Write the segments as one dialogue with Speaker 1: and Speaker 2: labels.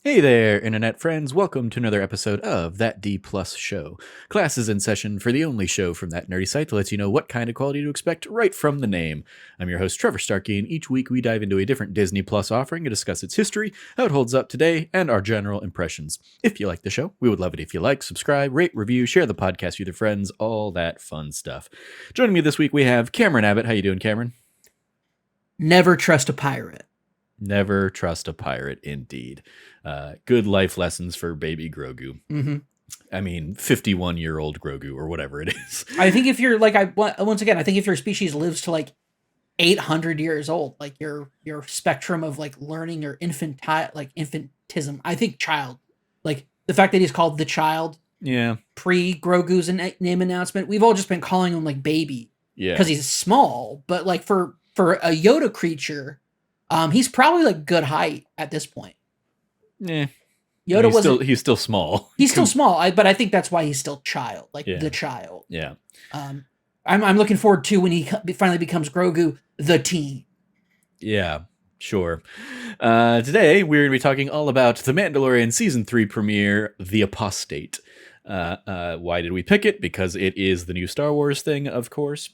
Speaker 1: Hey there, internet friends. Welcome to another episode of That D Plus Show. Class is in session for the only show from that nerdy site that lets you know what kind of quality to expect right from the name. I'm your host, Trevor Starkey, and each week we dive into a different Disney Plus offering to discuss its history, how it holds up today, and our general impressions. If you like the show, we would love it if you like, subscribe, rate, review, share the podcast with your friends, all that fun stuff. Joining me this week, we have Cameron Abbott. How you doing, Cameron?
Speaker 2: Never trust a pirate.
Speaker 1: Never trust a pirate, indeed. Good life lessons for baby Grogu.
Speaker 2: Mm-hmm.
Speaker 1: I mean, 51-year-old Grogu or whatever it is.
Speaker 2: I think if you're like, once again, I think if your species lives to like 800 years old, like your spectrum of like learning or infantism, I think child, like the fact that he's called the child,
Speaker 1: Yeah.
Speaker 2: pre Grogu's name announcement, we've all just been calling him like baby,
Speaker 1: Yeah.
Speaker 2: because he's small, but like for a Yoda creature, he's probably like good height at this point.
Speaker 1: Yeah.
Speaker 2: Yoda
Speaker 1: he's still small.
Speaker 2: He's still small, but I think that's why he's still child, like the child.
Speaker 1: Yeah.
Speaker 2: I'm looking forward to when he finally becomes Grogu, the teen.
Speaker 1: Yeah, sure. Today, we're going to be talking all about The Mandalorian Season 3 premiere, The Apostate. Why did we pick it? Because it is the new Star Wars thing, of course.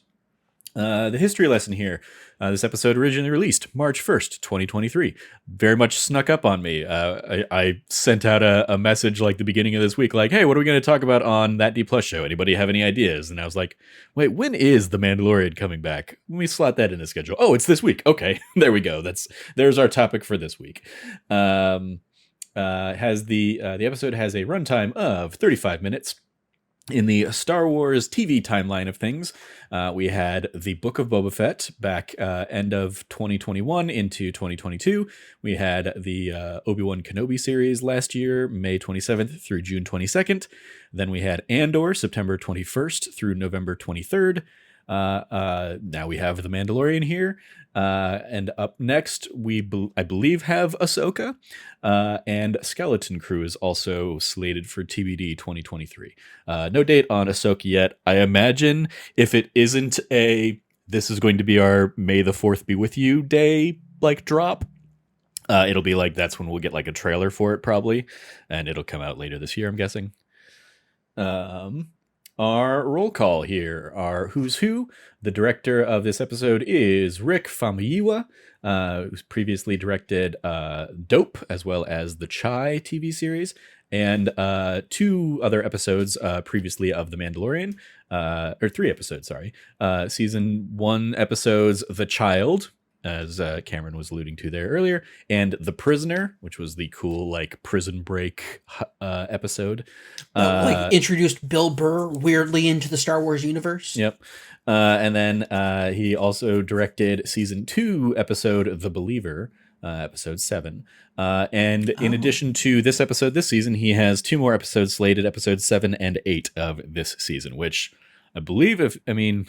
Speaker 1: The history lesson here. This episode originally released March 1st, 2023. Very much snuck up on me. I sent out a message like the beginning of this week, like, hey, what are we going to talk about on That D Plus show? Anybody have any ideas? And I was like, wait, when is The Mandalorian coming back? Let me slot that in the schedule. Oh, it's this week. Okay, there we go. There's our topic for this week. The episode has a runtime of 35 minutes. In the Star Wars TV timeline of things, we had the Book of Boba Fett back end of 2021 into 2022. We had the Obi-Wan Kenobi series last year, May 27th through June 22nd. Then we had Andor, September 21st through November 23rd. Now we have The Mandalorian here. And up next, I believe have Ahsoka, and Skeleton Crew is also slated for TBD 2023. No date on Ahsoka yet. I imagine if it isn't this is going to be our May the 4th be with you day, like drop, it'll be like, that's when we'll get like a trailer for it probably. And it'll come out later this year, I'm guessing. Our roll call here, our who's who. The director of this episode is Rick Famuyiwa, who's previously directed Dope, as well as the Chai TV series, and 2 other episodes previously of The Mandalorian, or 3 episodes, sorry. Season 1 episodes, The Child, as Cameron was alluding to there earlier, and The Prisoner, which was the cool like prison break episode.
Speaker 2: Like introduced Bill Burr weirdly into the Star Wars universe.
Speaker 1: Yep. And then he also directed season 2 episode The Believer, episode 7. And in addition to this episode this season, he has 2 more episodes slated, episodes 7 and 8 of this season, which I believe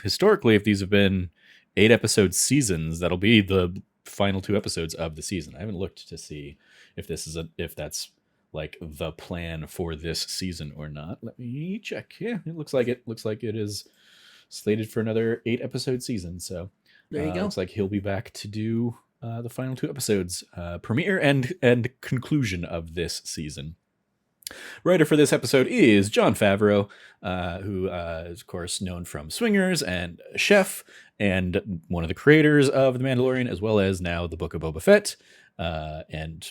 Speaker 1: historically, if these have been 8 episode seasons, that'll be the final 2 episodes of the season. I haven't looked to see if if that's like the plan for this season or not. Let me check. Yeah, it looks like it is slated for another 8 episode season. So
Speaker 2: there you go.
Speaker 1: Looks like he'll be back to do the final 2 episodes, premiere and conclusion of this season. Writer for this episode is Jon Favreau, who is, of course, known from Swingers and Chef, and one of the creators of The Mandalorian, as well as now The Book of Boba Fett. And,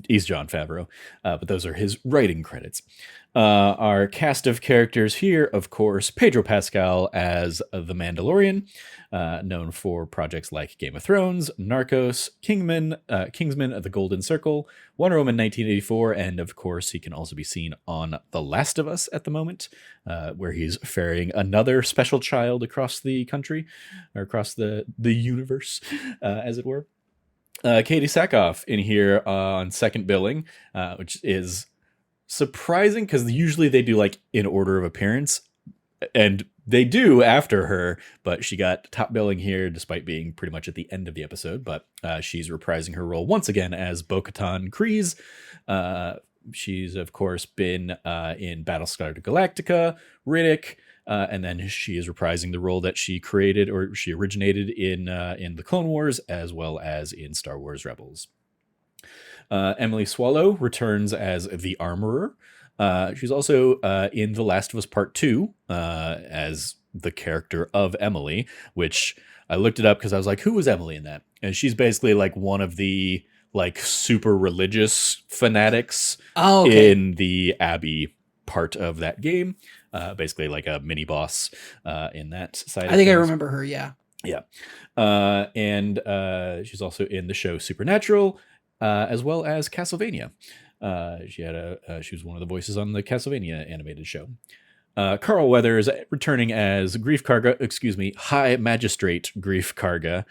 Speaker 1: he's Jon Favreau, but those are his writing credits. Our cast of characters here, of course, Pedro Pascal as the Mandalorian, known for projects like Game of Thrones, Narcos, Kingsman, The Golden Circle, Wonder Woman 1984, and of course he can also be seen on The Last of Us at the moment, where he's ferrying another special child across the country, or across the universe, as it were. Katie Sackhoff in here on second billing, which is surprising because usually they do like in order of appearance, and they do after her, but she got top billing here despite being pretty much at the end of the episode. But she's reprising her role once again as Bo-Katan Kryze. She's of course been in Battlestar Galactica, Riddick, and then she is reprising the role that she created, or she originated in the Clone Wars, as well as in Star Wars Rebels. Emily Swallow returns as the Armorer. She's also in The Last of Us Part 2 as the character of Emily, which I looked it up because I was like, who was Emily in that? And she's basically like one of the like super religious fanatics in the Abby part of that game. Basically like a mini boss in that side.
Speaker 2: I think I remember her. Yeah.
Speaker 1: Yeah. And she's also in the show Supernatural, as well as Castlevania. She was one of the voices on the Castlevania animated show. Carl Weathers returning as High Magistrate Grief Karga.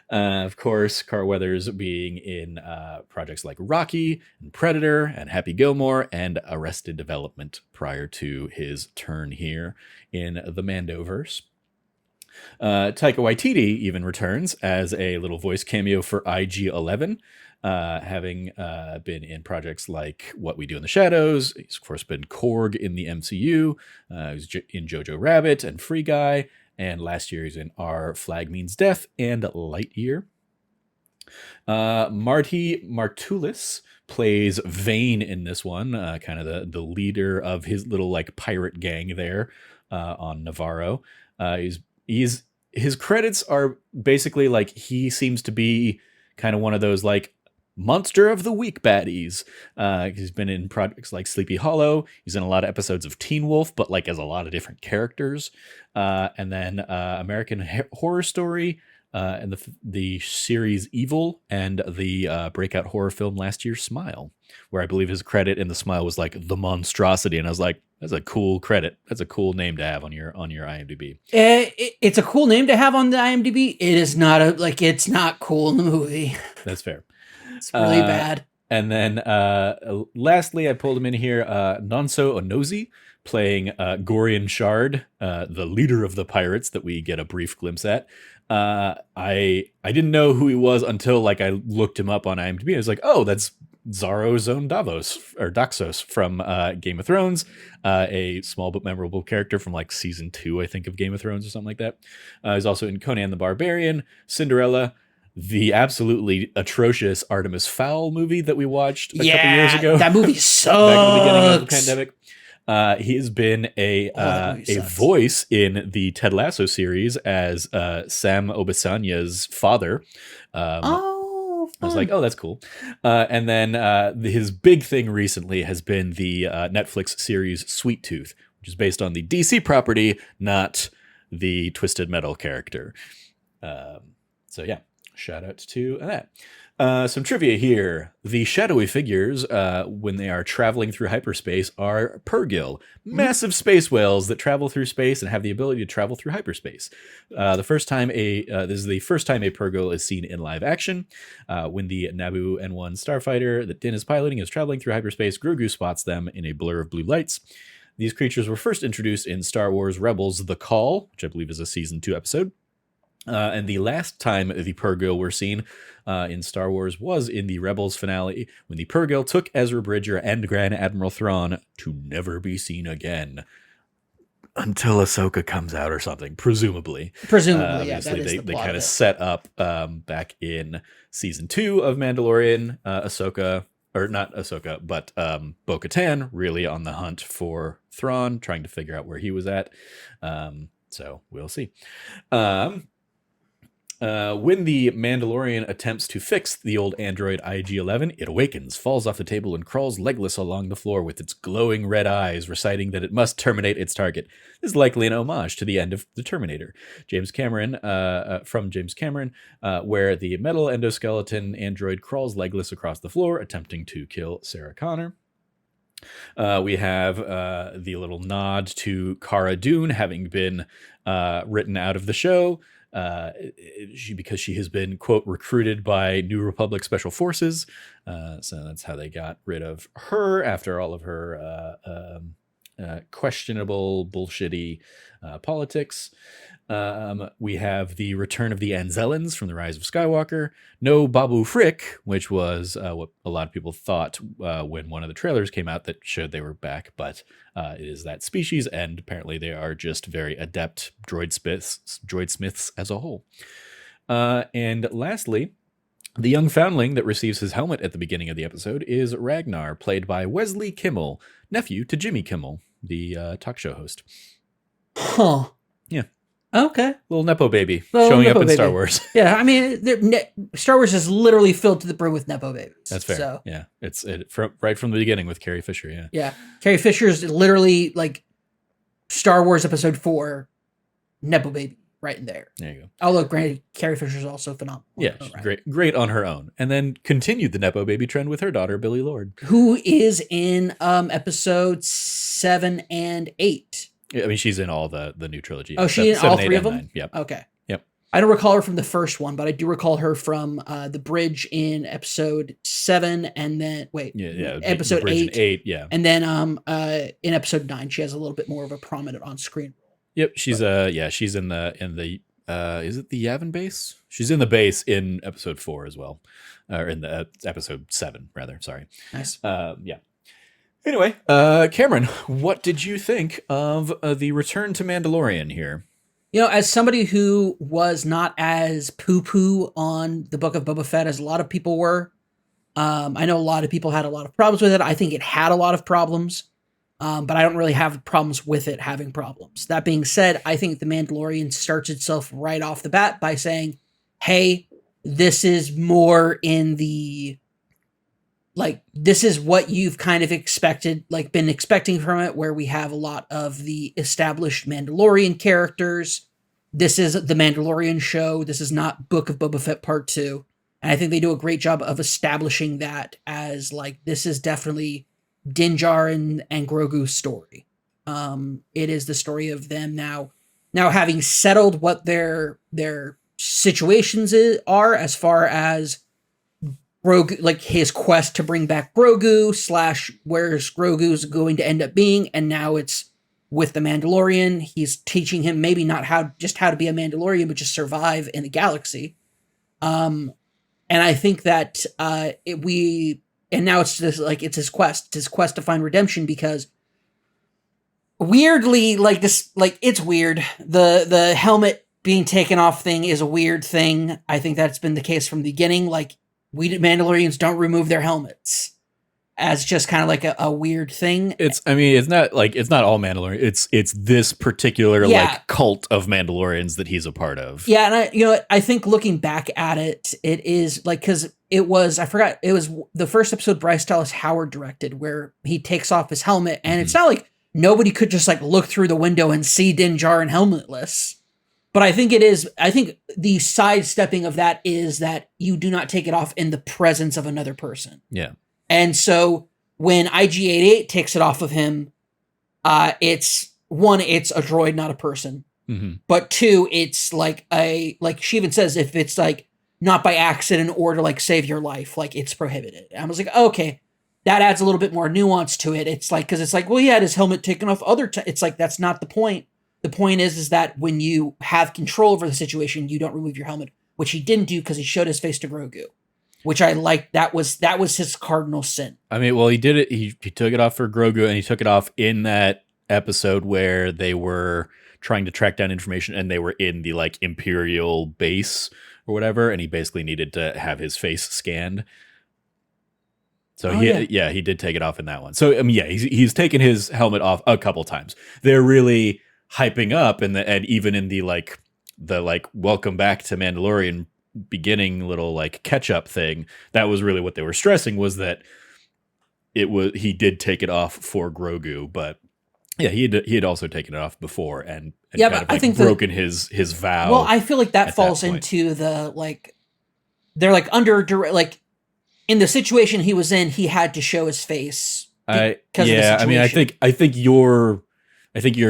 Speaker 1: Of course, Carl Weathers being in projects like Rocky and Predator and Happy Gilmore and Arrested Development prior to his turn here in the Mandoverse. Taika Waititi even returns as a little voice cameo for IG-11, having been in projects like What We Do in the Shadows. He's, of course, been Korg in the MCU. He's in Jojo Rabbit and Free Guy. And last year he's in Our Flag Means Death and Lightyear. Marty Martulis plays Vane in this one, kind of the leader of his little like pirate gang there on Navarro. His credits are basically like he seems to be kind of one of those like Monster of the Week baddies. He's been in projects like Sleepy Hollow. He's in a lot of episodes of Teen Wolf, but like as a lot of different characters. And then American Horror Story, and the series Evil, and the breakout horror film last year Smile, where I believe his credit in the Smile was like The Monstrosity, and I was like, that's a cool credit. That's a cool name to have on your IMDb.
Speaker 2: It's a cool name to have on the IMDb. It is not it's not cool in the movie.
Speaker 1: That's fair.
Speaker 2: It's really bad.
Speaker 1: And then lastly, I pulled him in here, Nonso Onozi, playing Gorian Shard, the leader of the pirates that we get a brief glimpse at. I didn't know who he was until like I looked him up on IMDb. I was like, oh, that's Zaro Zone Daxos from Game of Thrones, a small but memorable character from like season 2, I think, of Game of Thrones or something like that. He's also in Conan the Barbarian, Cinderella, the absolutely atrocious Artemis Fowl movie that we watched a couple years ago.
Speaker 2: That movie sucks.
Speaker 1: Back in the beginning of the pandemic. He has been a voice in the Ted Lasso series as Sam Obasanya's father. I was like, oh, that's cool. And then his big thing recently has been the Netflix series Sweet Tooth, which is based on the DC property, not the Twisted Metal character. So yeah, shout out to that. Some trivia here. The shadowy figures, when they are traveling through hyperspace, are Purrgil, massive space whales that travel through space and have the ability to travel through hyperspace. This is the first time a Purrgil is seen in live action. When the Naboo N1 starfighter that Din is piloting is traveling through hyperspace, Grogu spots them in a blur of blue lights. These creatures were first introduced in Star Wars Rebels: The Call, which I believe is a season 2 episode. And the last time the Purrgil were seen in Star Wars was in the Rebels finale, when the Purrgil took Ezra Bridger and Grand Admiral Thrawn to never be seen again. Until Ahsoka comes out or something, presumably.
Speaker 2: Yeah.
Speaker 1: They kind of set up back in season 2 of Mandalorian, Ahsoka, or not Ahsoka, but Bo-Katan really on the hunt for Thrawn, trying to figure out where he was at. So we'll see. When the Mandalorian attempts to fix the old android IG-11, it awakens, falls off the table, and crawls legless along the floor with its glowing red eyes, reciting that it must terminate its target. This is likely an homage to the end of The Terminator, from James Cameron, where the metal endoskeleton android crawls legless across the floor, attempting to kill Sarah Connor. We have the little nod to Cara Dune having been written out of the show. Because she has been, quote, recruited by New Republic Special Forces. So that's how they got rid of her after all of her questionable, bullshitty politics. We have the return of the Anzellans from The Rise of Skywalker. No Babu Frick, which was what a lot of people thought when one of the trailers came out that showed they were back, but it is that species, and apparently they are just very adept droid smiths as a whole. And lastly, The young foundling that receives his helmet at the beginning of the episode is Ragnar, played by Wesley Kimmel, nephew to Jimmy Kimmel, the talk show host.
Speaker 2: Huh.
Speaker 1: Yeah.
Speaker 2: Okay.
Speaker 1: Little Nepo baby showing up in Star Wars.
Speaker 2: Yeah, I mean, Star Wars is literally filled to the brim with Nepo babies.
Speaker 1: That's fair.
Speaker 2: So.
Speaker 1: Yeah. It's right from the beginning with Carrie Fisher. Yeah.
Speaker 2: Yeah. Carrie Fisher's literally like Star Wars Episode 4 Nepo baby right in there.
Speaker 1: There you go.
Speaker 2: Although, granted, Carrie Fisher's also phenomenal.
Speaker 1: Yeah,
Speaker 2: right.
Speaker 1: great on her own. And then continued the Nepo baby trend with her daughter, Billie Lourd.
Speaker 2: Who is in episodes 7 and 8.
Speaker 1: I mean, she's in all the new trilogy.
Speaker 2: Oh, she's in all 3 of them?
Speaker 1: 9. Yep.
Speaker 2: Okay.
Speaker 1: Yep.
Speaker 2: I don't recall her from the first one, but I do recall her from the bridge in episode 7 and then, episode
Speaker 1: the
Speaker 2: 8.
Speaker 1: Yeah.
Speaker 2: And then in episode 9, she has a little bit more of a prominent on-screen role.
Speaker 1: Yep, she's she's in the is it the Yavin base? She's in the base in episode 4 as well. Or in the episode 7, rather. Sorry.
Speaker 2: Nice.
Speaker 1: Yeah. Anyway, Cameron, what did you think of the return to Mandalorian here?
Speaker 2: You know, as somebody who was not as poo-poo on the Book of Boba Fett as a lot of people were, I know a lot of people had a lot of problems with it. I think it had a lot of problems, but I don't really have problems with it having problems. That being said, I think The Mandalorian starts itself right off the bat by saying, hey, this is more in the... like, this is what you've kind of expected, like, been expecting from it, where we have a lot of the established Mandalorian characters. This is the Mandalorian show. This is not Book of Boba Fett Part 2. And I think they do a great job of establishing that as, like, this is definitely Din Djarin and Grogu's story. It is the story of them now having settled what their situations are as far as Grogu, like his quest to bring back Grogu / where's Grogu's going to end up being, and now it's with the Mandalorian. He's teaching him maybe not how to be a Mandalorian, but just survive in the galaxy. And I think that now it's just like it's his quest to find redemption, because weirdly, like this, like it's weird. The helmet being taken off thing is a weird thing. I think that's been the case from the beginning. Like, Mandalorians don't remove their helmets as just kind of like a weird thing.
Speaker 1: It's not all Mandalorian. It's this particular like cult of Mandalorians that he's a part of.
Speaker 2: Yeah. And I think looking back at it, it is like, cause it was the first episode Bryce Dallas Howard directed, where he takes off his helmet, and it's not like nobody could just like look through the window and see Din Djarin helmetless. But I think the sidestepping of that is that you do not take it off in the presence of another person.
Speaker 1: Yeah.
Speaker 2: And so when IG-88 takes it off of him, it's a droid, not a person.
Speaker 1: Mm-hmm.
Speaker 2: But 2, it's like she even says, if it's like not by accident or to like save your life, like it's prohibited. And I was like, okay, that adds a little bit more nuance to it. It's like, cause it's like, well, he had his helmet taken off it's like, that's not the point. The point is that when you have control over the situation, you don't remove your helmet, which he didn't do because he showed his face to Grogu, which I liked. That was his cardinal sin.
Speaker 1: I mean, well, he did it. He took it off for Grogu, and he took it off in that episode where they were trying to track down information, and they were in the like Imperial base or whatever, and he basically needed to have his face scanned. So he did take it off in that one. So I mean, he's taken his helmet off a couple times. They're really hyping up, and even in the welcome back to Mandalorian beginning little like catch up thing, that was really what they were stressing, was that he did take it off for Grogu, but yeah, he had also taken it off before and kind of, like, I think broken his vow.
Speaker 2: Well, I feel like that falls into the like they're like under like in the situation he was in, he had to show his face. I mean, I think you're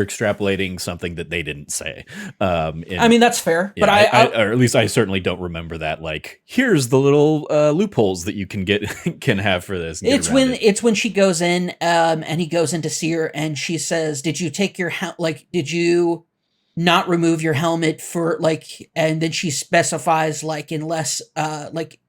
Speaker 2: extrapolating something that they didn't say. I mean, that's fair,
Speaker 1: yeah,
Speaker 2: but
Speaker 1: or at least I certainly don't remember that. Like, here's the little loopholes that you can have for this.
Speaker 2: It's when she goes in, and he goes in to see her, and she says, "Did you take your did you not remove your helmet for like?" And then she specifies like unless like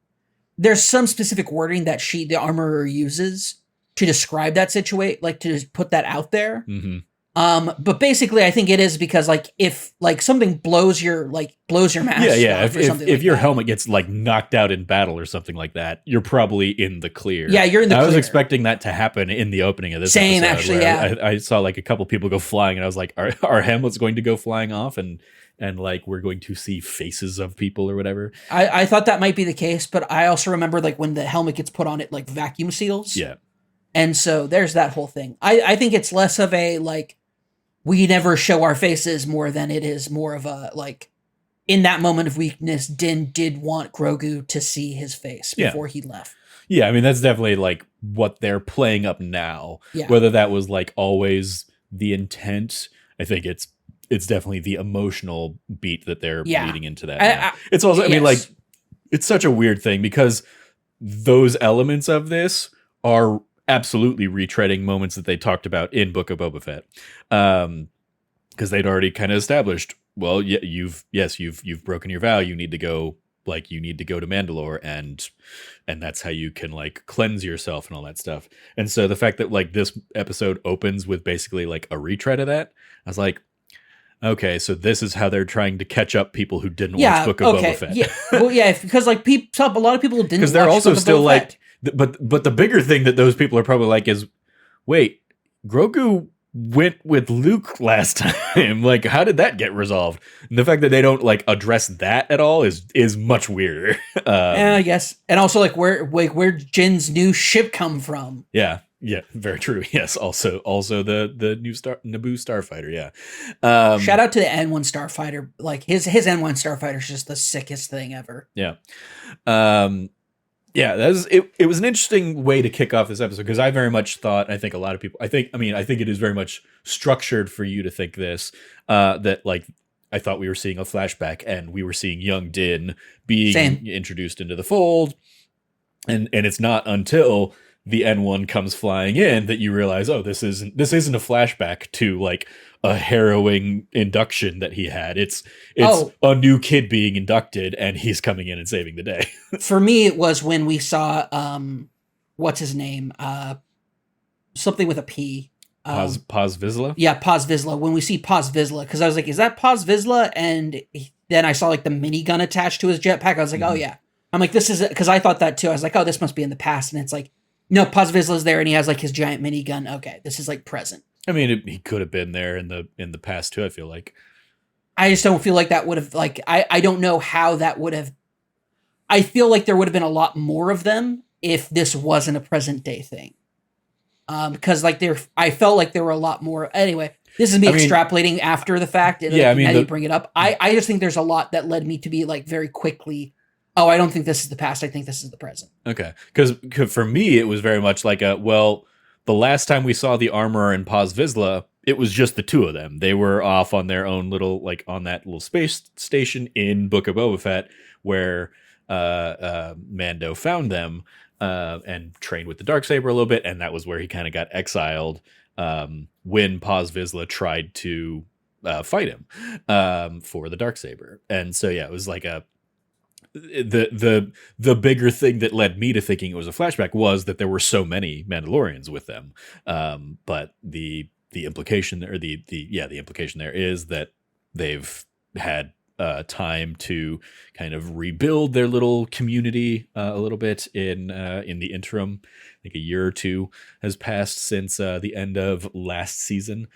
Speaker 2: there's some specific wording that the armorer uses to describe that situation, like to put that out there.
Speaker 1: Mm-hmm.
Speaker 2: But basically, I think it is because like if like something blows your mask
Speaker 1: Yeah.
Speaker 2: off or something
Speaker 1: If
Speaker 2: like
Speaker 1: your
Speaker 2: that.
Speaker 1: helmet gets like knocked out in battle or something like that, you're probably in the clear.
Speaker 2: Yeah, you're in the
Speaker 1: I was
Speaker 2: clear.
Speaker 1: expecting that to happen in the opening of this
Speaker 2: Same,
Speaker 1: episode.
Speaker 2: actually,
Speaker 1: where
Speaker 2: yeah.
Speaker 1: I saw like a couple people go flying, and I was like, "Are helmets going to go flying off?" And like we're going to see faces of people or whatever.
Speaker 2: I thought that might be the case, but I also remember like when the helmet gets put on, it like vacuum seals.
Speaker 1: Yeah.
Speaker 2: And so there's that whole thing. I think it's less of a like we never show our faces more than it is more of a like in that moment of weakness, Din did want Grogu to see his face before he left.
Speaker 1: Yeah, I mean that's definitely like what they're playing up now.
Speaker 2: Yeah.
Speaker 1: Whether that was like always the intent, I think it's definitely the emotional beat that they're leading into that. Now. It's also, I mean, like it's such a weird thing because those elements of this are absolutely retreading moments that they talked about in Book of Boba Fett, because they'd already kind of established. Well, yeah, you've broken your vow. You need to go. Like you need to go to Mandalore, and that's how you can like cleanse yourself and all that stuff. And so the fact that like this episode opens with basically like a retread of that, I was like, okay, so this is how they're trying to catch up people who didn't watch Book of Boba Fett.
Speaker 2: Yeah, well, yeah, because like a lot of people didn't.
Speaker 1: Because they're also
Speaker 2: Book of
Speaker 1: still
Speaker 2: Boba
Speaker 1: like,
Speaker 2: Fett.
Speaker 1: but the bigger thing that those people are probably like is, wait, Grogu went with Luke last time. Like, how did that get resolved? And the fact that they don't like address that at all is much weirder.
Speaker 2: Yeah, I guess, and also like where Jin's new ship come from?
Speaker 1: Yeah, very true. Yes, also the new Naboo starfighter. Yeah,
Speaker 2: shout out to the N1 starfighter. Like his N1 starfighter is just the sickest thing ever.
Speaker 1: Yeah. Yeah, it was an interesting way to kick off this episode because I very much thought, I think a lot of people, I think it is very much structured for you to think this, that like, I thought we were seeing a flashback and we were seeing young Din being introduced into the fold. And it's not until the N1 comes flying in that you realize, oh, this isn't a flashback to like a harrowing induction that he had. It's a new kid being inducted and he's coming in and saving the day.
Speaker 2: For me, it was when we saw what's his name? Something with a P.
Speaker 1: Paz Vizsla?
Speaker 2: Yeah, Paz Vizsla. When we see Paz Vizsla, because I was like, is that Paz Vizsla? And then I saw like the minigun attached to his jetpack. I was like, oh yeah. I'm like, this is it, because I thought that too. I was like, oh, this must be in the past. And it's like, no, Paz Vizsla's there and he has like his giant minigun. Okay, this is like present.
Speaker 1: I mean, he could have been there in the past too, I feel like.
Speaker 2: I just don't feel like that would have, like, I don't know how that would have. I feel like there would have been a lot more of them if this wasn't a present day thing. Because like I felt like there were a lot more. Anyway, this is me extrapolating after the fact. And,
Speaker 1: yeah,
Speaker 2: now you bring it up. I just think there's a lot that led me to be like very quickly, oh, I don't think this is the past. I think this is the present.
Speaker 1: Okay, because for me, it was very much like the last time we saw the Armorer and Paz Vizsla, it was just the two of them. They were off on their own little, like on that little space station in Book of Boba Fett where Mando found them and trained with the Darksaber a little bit, and that was where he kind of got exiled when Paz Vizsla tried to fight him for the Darksaber. And so yeah, it was like the bigger thing that led me to thinking it was a flashback was that there were so many Mandalorians with them. But the implication there, the implication there is that they've had time to kind of rebuild their little community a little bit in the interim. I think a year or two has passed since the end of last season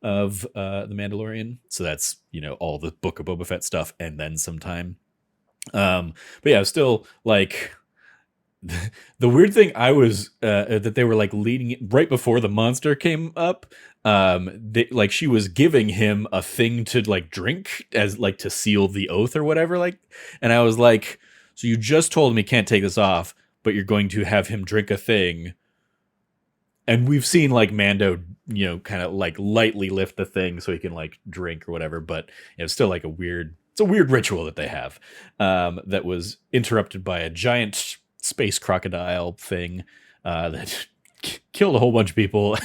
Speaker 1: of The Mandalorian. So that's, all the Book of Boba Fett stuff and then some time. But yeah, still like the weird thing I was that they were like leading it right before the monster came up. She was giving him a thing to like drink as like to seal the oath or whatever. Like, and I was like, so you just told him he can't take this off, but you're going to have him drink a thing. And we've seen like Mando, kind of like lightly lift the thing so he can like drink or whatever. But it's still like it's a weird ritual that they have that was interrupted by a giant space crocodile thing that killed a whole bunch of people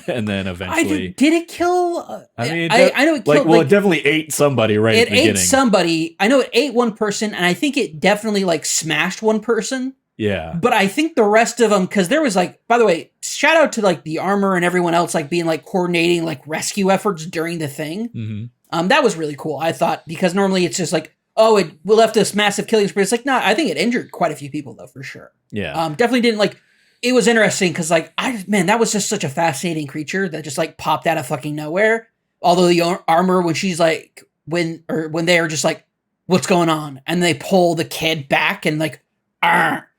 Speaker 1: and then eventually
Speaker 2: did it kill
Speaker 1: I mean
Speaker 2: I know it killed,
Speaker 1: it definitely ate somebody right at the beginning.
Speaker 2: It ate somebody. I know it ate one person and I think it definitely like smashed one person.
Speaker 1: Yeah.
Speaker 2: But I think the rest of them, because there was like, by the way, shout out to like the armor and everyone else like being like coordinating like rescue efforts during the thing.
Speaker 1: Mm-hmm.
Speaker 2: That was really cool, I thought, because normally it's just like, oh, we left this massive killing spree. It's like, no, I think it injured quite a few people though, for sure.
Speaker 1: Yeah.
Speaker 2: Definitely didn't like. It was interesting because like that was just such a fascinating creature that just like popped out of fucking nowhere. Although the armor, when she's like when they are just like, what's going on, and they pull the kid back and like.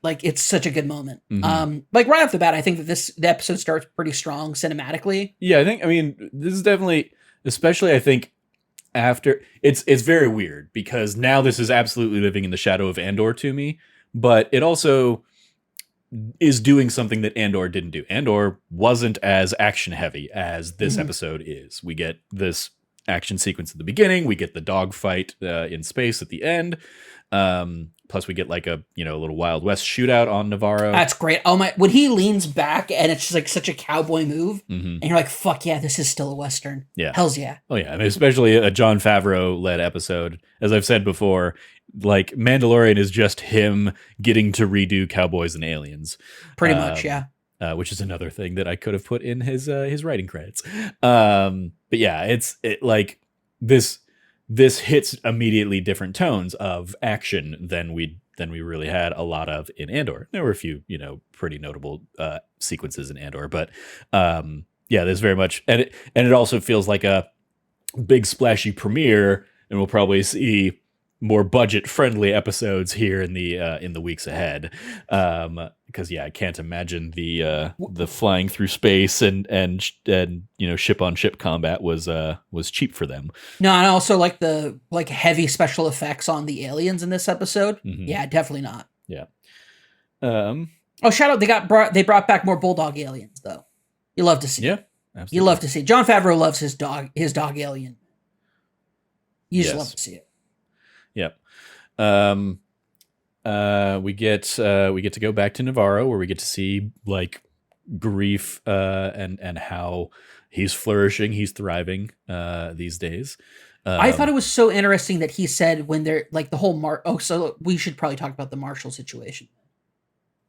Speaker 2: Like it's such a good moment.
Speaker 1: Mm-hmm.
Speaker 2: Like right off the bat, I think that the episode starts pretty strong cinematically.
Speaker 1: Yeah, I mean, this is definitely, especially I think after it's very weird because now this is absolutely living in the shadow of Andor to me, but it also is doing something that Andor didn't do. Andor wasn't as action heavy as this episode is. We get this action sequence at the beginning. We get the dogfight in space at the end. Plus we get like a little Wild West shootout on Navarro.
Speaker 2: That's great. Oh my! When he leans back and it's just like such a cowboy move, and you're like, "Fuck yeah, this is still a Western."
Speaker 1: Yeah,
Speaker 2: hell's yeah.
Speaker 1: Oh yeah, I mean, especially a Jon Favreau led episode. As I've said before, like Mandalorian is just him getting to redo cowboys and aliens.
Speaker 2: Pretty much, yeah.
Speaker 1: Which is another thing that I could have put in his writing credits. But yeah, it's like this hits immediately different tones of action than we really had a lot of in Andor. There were a few, pretty notable sequences in Andor, but yeah, there's very much, and it also feels like a big splashy premiere, and we'll probably see more budget friendly episodes here in the weeks ahead. Because yeah, I can't imagine the flying through space and ship on ship combat was cheap for them.
Speaker 2: No, and also like the heavy special effects on the aliens in this episode.
Speaker 1: Mm-hmm.
Speaker 2: Yeah, definitely not.
Speaker 1: Yeah.
Speaker 2: Oh, shout out! They brought back more bulldog aliens though. You love to see.
Speaker 1: Yeah,
Speaker 2: it.
Speaker 1: absolutely.
Speaker 2: You love to see. Jon Favreau loves his dog alien. You just love to see it.
Speaker 1: Yep. We get to go back to Navarro where we get to see like Grief and how he's flourishing, he's thriving these days.
Speaker 2: I thought it was so interesting that he said when they're like the whole so we should probably talk about the Marshall situation.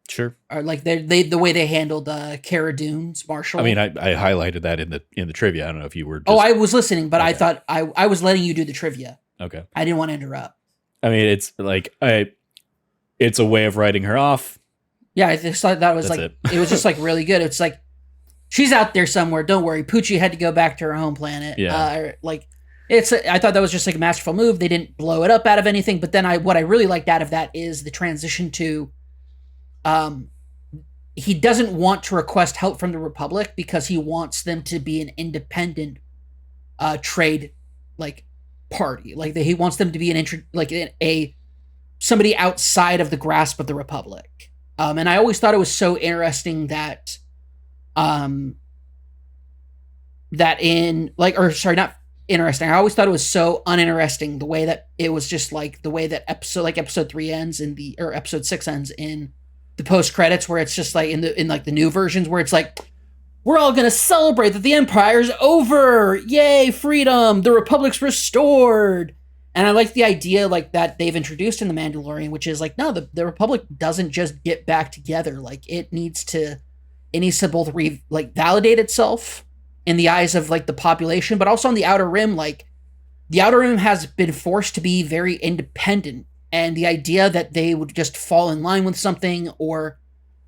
Speaker 1: Sure.
Speaker 2: Or like the way they handled Cara Dune's Marshall.
Speaker 1: I mean, I highlighted that in the trivia. I don't know if you were.
Speaker 2: I was listening, but
Speaker 1: okay.
Speaker 2: I thought I was letting you do the trivia.
Speaker 1: Okay.
Speaker 2: I didn't want to interrupt.
Speaker 1: I mean, it's like it's a way of writing her off.
Speaker 2: Yeah, I just thought that was it was just like really good. It's like she's out there somewhere. Don't worry, Poochie had to go back to her home planet.
Speaker 1: Yeah.
Speaker 2: I thought that was just like a masterful move. They didn't blow it up out of anything. But then what I really liked out of that is the transition to, he doesn't want to request help from the Republic because he wants them to be an independent, trade party. He wants them to be somebody outside of the grasp of the Republic. And I always thought it was so interesting that not interesting. I always thought it was so uninteresting the way that it was just like the way that episode 3 ends or episode 6 ends in the post credits, where it's just like in the new versions where it's like, we're all going to celebrate that the Empire's over. Yay, freedom. The Republic's restored. And I like the idea that they've introduced in The Mandalorian, which is like, no, the Republic doesn't just get back together. Like it needs to both validate itself in the eyes of the population, but also on the Outer Rim. Like the Outer Rim has been forced to be very independent. And the idea that they would just fall in line with something or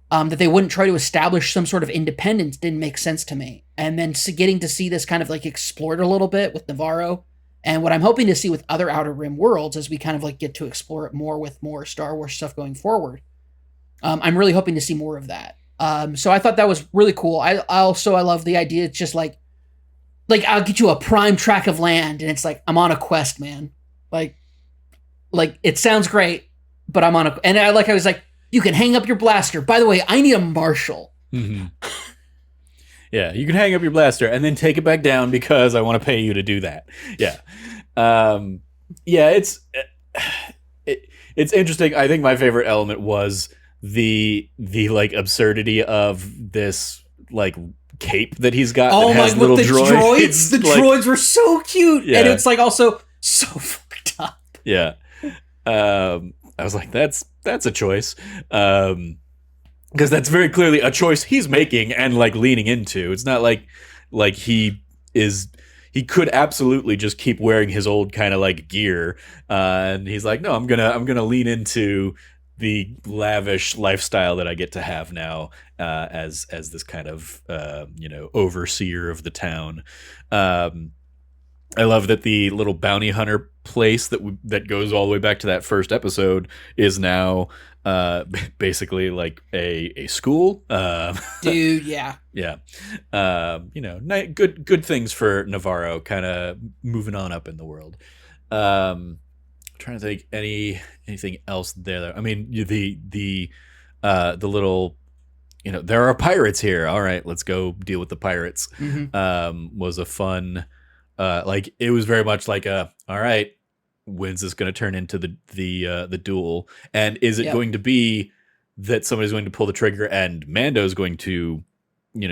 Speaker 2: that they wouldn't try to establish some sort of independence didn't make sense to me. And then getting to see this kind of explored a little bit with Navarro, and what I'm hoping to see with other Outer Rim worlds as we kind of get to explore it more with more Star Wars stuff going forward. I'm really hoping to see more of that. So I thought that was really cool. I love the idea. It's just like I'll get you a prime tract of land, and it's like I'm on a quest, man. Like it sounds great, but I'm on a, and I was like, you can hang up your blaster. By the way, I need a Marshall.
Speaker 1: Mm-hmm. Yeah, you can hang up your blaster and then take it back down because I want to pay you to do that. Yeah. Yeah, it's interesting. I think my favorite element was the absurdity of this cape that he's got that has little droids.
Speaker 2: The droids were so cute. Yeah. And it's also so fucked up.
Speaker 1: Yeah. I was like, that's a choice. Because that's very clearly a choice he's making and like leaning into. It's not like he could absolutely just keep wearing his old kind of like gear, and he's like, no, I'm gonna lean into the lavish lifestyle that I get to have now, as this kind of overseer of the town. I love that the little bounty hunter place that goes all the way back to that first episode is now basically like a school.
Speaker 2: Dude, yeah.
Speaker 1: Yeah. Good things for Navarro, kind of moving on up in the world. Trying to think anything else there. I mean, the little, there are pirates here. All right, let's go deal with the pirates. Was a fun, it was very much like all right, when's this going to turn into the duel? And is it going to be that somebody's going to pull the trigger and Mando's going to,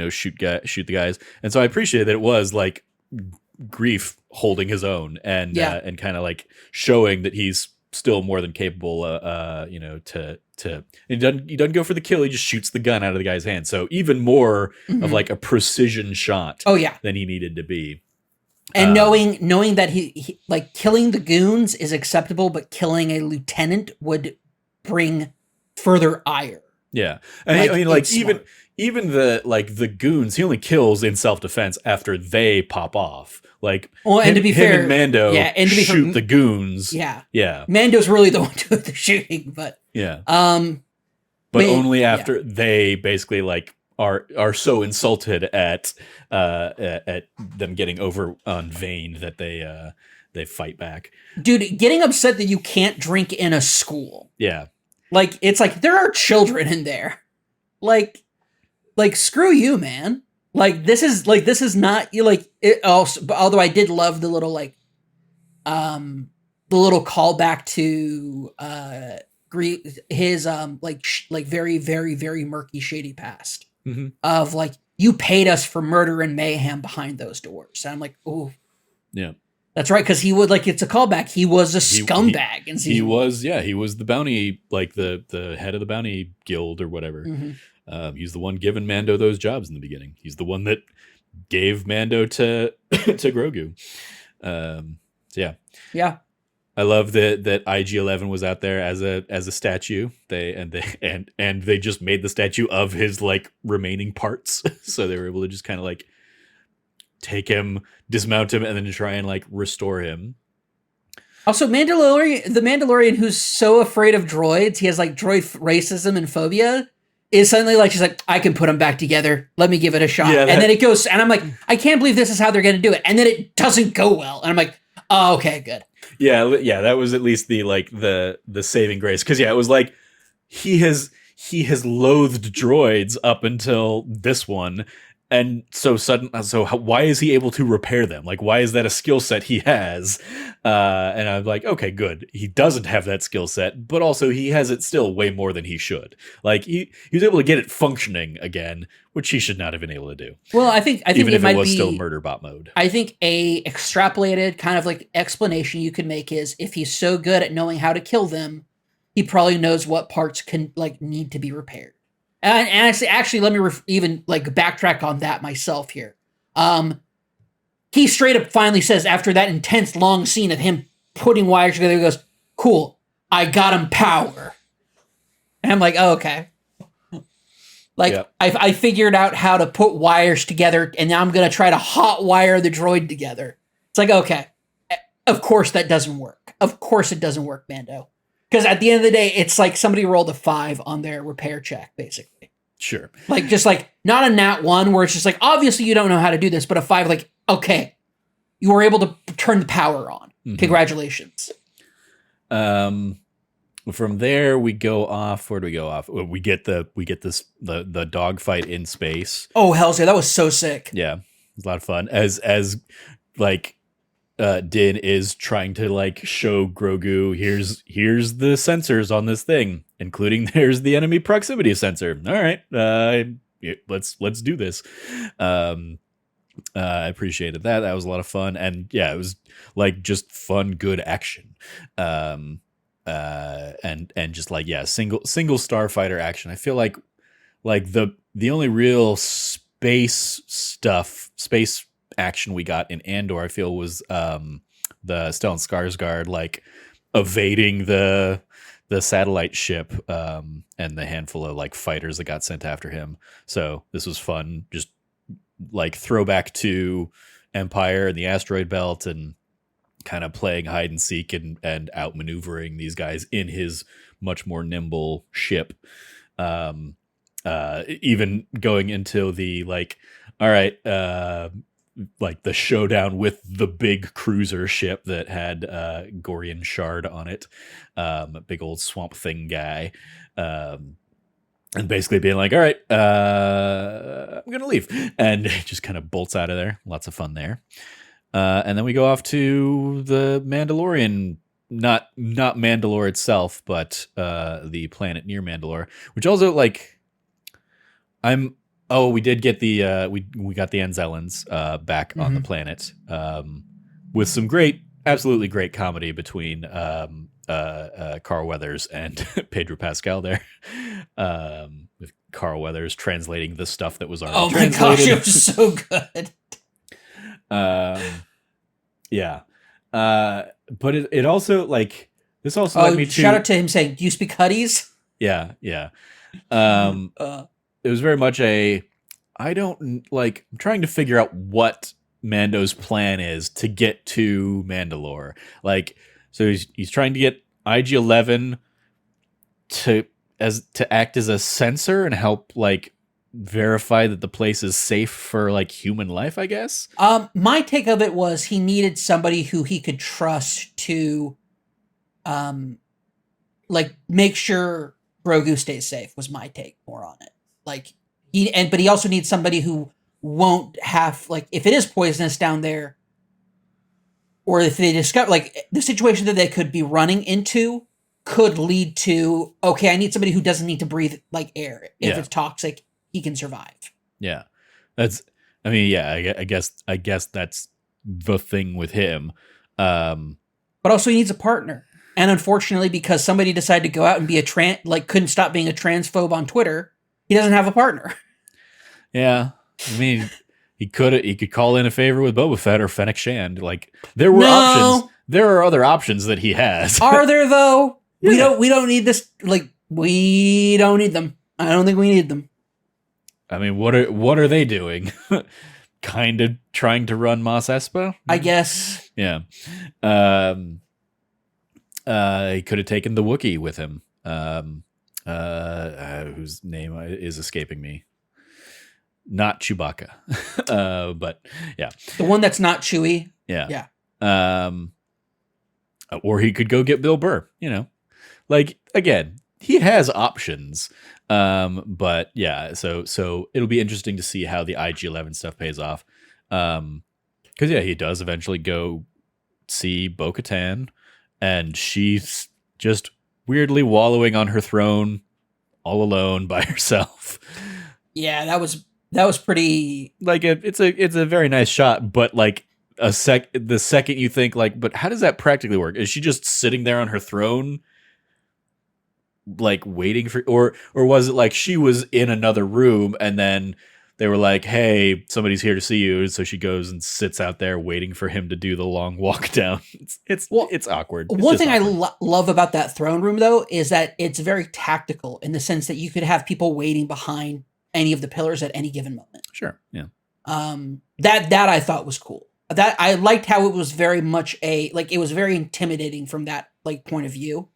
Speaker 1: shoot the guys? And so I appreciate that it was like Grief holding his own and kind of like showing that he's still more than capable, he doesn't go for the kill. He just shoots the gun out of the guy's hand. So even more of like a precision shot than he needed to be.
Speaker 2: And knowing that he like killing the goons is acceptable, but killing a lieutenant would bring further ire.
Speaker 1: Yeah. And I mean, like even the goons, he only kills in self-defense after they pop off. Like,
Speaker 2: and to be fair,
Speaker 1: and Mando shoot the goons.
Speaker 2: Yeah.
Speaker 1: Yeah.
Speaker 2: Mando's really the one doing the shooting, but
Speaker 1: yeah. But only after they basically like are so insulted at them getting over on Vane that they fight back.
Speaker 2: Dude, getting upset that you can't drink in a school.
Speaker 1: Yeah.
Speaker 2: Like, it's like there are children in there. Like screw you, man. This is not you like it also, although I did love the little the little callback to his very, very, very murky, shady past of like, you paid us for murder and mayhem behind those doors. And I'm like, oh
Speaker 1: yeah,
Speaker 2: that's right. Cause he would it's a callback. He was a scumbag. He
Speaker 1: was the bounty, like the head of the bounty guild or whatever. He's the one giving Mando those jobs in the beginning. He's the one that gave Mando to Grogu. Yeah. I love that IG-11 was out there as a statue. They just made the statue of his like remaining parts, so they were able to just kind of like take him, dismount him, and then try and like restore him.
Speaker 2: Also, the Mandalorian who's so afraid of droids, he has like droid racism and phobia. Is suddenly like, she's like, I can put them back together. Let me give it a shot. And then it goes, and I'm like, I can't believe this is how they're going to do it. And then it doesn't go well. And I'm like, oh, okay, good.
Speaker 1: Yeah. That was at least the saving grace. Cause it was like, he has loathed droids up until this one. And so why is he able to repair them? Like, why is that a skill set he has? And I'm like, okay, good. He doesn't have that skill set, but also he has it still way more than he should. Like he was able to get it functioning again, which he should not have been able to do.
Speaker 2: Well, I think
Speaker 1: even if
Speaker 2: it
Speaker 1: was still murder bot mode.
Speaker 2: I think a extrapolated kind of like explanation you could make is if he's so good at knowing how to kill them, he probably knows what parts can like need to be repaired. And actually, let me even like backtrack on that myself here. He straight up finally says, after that intense long scene of him putting wires together, he goes, "Cool, I got him power." And I'm like, oh, okay. I figured out how to put wires together, and now I'm gonna try to hot wire the droid together. It's like, okay, of course that doesn't work. Of course it doesn't work, Mando. Because at the end of the day, it's like somebody rolled a 5 on their repair check, basically.
Speaker 1: Sure.
Speaker 2: Like, just like, not a nat 1 where it's just like, obviously you don't know how to do this, but a 5, like, okay, you were able to turn the power on. Congratulations.
Speaker 1: From there, we go off. Where do we go off? We get the dogfight in space.
Speaker 2: Oh, hell's yeah. That was so sick.
Speaker 1: Yeah. It was a lot of fun. As like, Din is trying to like show Grogu, here's the sensors on this thing, including there's the enemy proximity sensor. All right, let's do this. I appreciated that. That was a lot of fun, and yeah, it was like just fun, good action. and just like, yeah, single starfighter action. I feel like the only real space action we got in Andor, I feel, was the Stellan Skarsgård like evading the satellite ship and the handful of like fighters that got sent after him. So this was fun, just like throwback to Empire and the asteroid belt, and kind of playing hide and seek and outmaneuvering these guys in his much more nimble ship. Even going into the like, all right, like the showdown with the big cruiser ship that had Gorian Shard on it, a big old swamp thing guy, and basically being like, all right, I'm gonna leave, and just kind of bolts out of there. Lots of fun there. And then we go off to the Mandalorian, not Mandalore itself, but the planet near Mandalore, which also like we did get the we got the Anzellans back on the planet, with some absolutely great comedy between Carl Weathers and Pedro Pascal there, with Carl Weathers translating the stuff that was already translated.
Speaker 2: Oh my gosh, it was so good.
Speaker 1: Yeah. But it also like, this also led me to
Speaker 2: shout out to him saying, "Do you speak Huddies?"
Speaker 1: Yeah. It was very much I'm trying to figure out what Mando's plan is to get to Mandalore. Like, so he's trying to get IG-11 to act as a sensor and help like verify that the place is safe for like human life, I guess.
Speaker 2: My take of it was he needed somebody who he could trust to like make sure Grogu stays safe, was my take more on it. Like but he also needs somebody who won't have, like, if it is poisonous down there, or if they discover, like, the situation that they could be running into could lead to, okay, I need somebody who doesn't need to breathe like air. If it's toxic, he can survive.
Speaker 1: Yeah. I guess that's the thing with him.
Speaker 2: But also he needs a partner. And unfortunately, because somebody decided to go out and be couldn't stop being a transphobe on Twitter, he doesn't have a partner.
Speaker 1: Yeah. I mean, he could call in a favor with Boba Fett or Fennec Shand. Like, there were options. There are other options that he has.
Speaker 2: Are there though? Yeah. We don't need this. Like, we don't need them. I don't think we need them.
Speaker 1: I mean, what are they doing? Kind of trying to run Mos Espa,
Speaker 2: I guess.
Speaker 1: Yeah. He could have taken the Wookiee with him. Whose name is escaping me. Not Chewbacca. But yeah.
Speaker 2: The one that's not Chewie.
Speaker 1: Yeah. Yeah. Or he could go get Bill Burr, Like, again, he has options. But yeah, so it'll be interesting to see how the IG-11 stuff pays off. Because yeah, he does eventually go see Bo-Katan, and she's just weirdly wallowing on her throne all alone by herself.
Speaker 2: Yeah, that was pretty,
Speaker 1: like, it's a very nice shot, but like the second you think like, but how does that practically work? Is she just sitting there on her throne, like waiting for, or was it like she was in another room and then they were like, hey, somebody's here to see you, so she goes and sits out there waiting for him to do the long walk down? It's awkward.
Speaker 2: One thing I love about that throne room though is that it's very tactical in the sense that you could have people waiting behind any of the pillars at any given moment.
Speaker 1: Sure. Yeah.
Speaker 2: That I thought was cool. That I liked how it was very much it was very intimidating from that like point of view.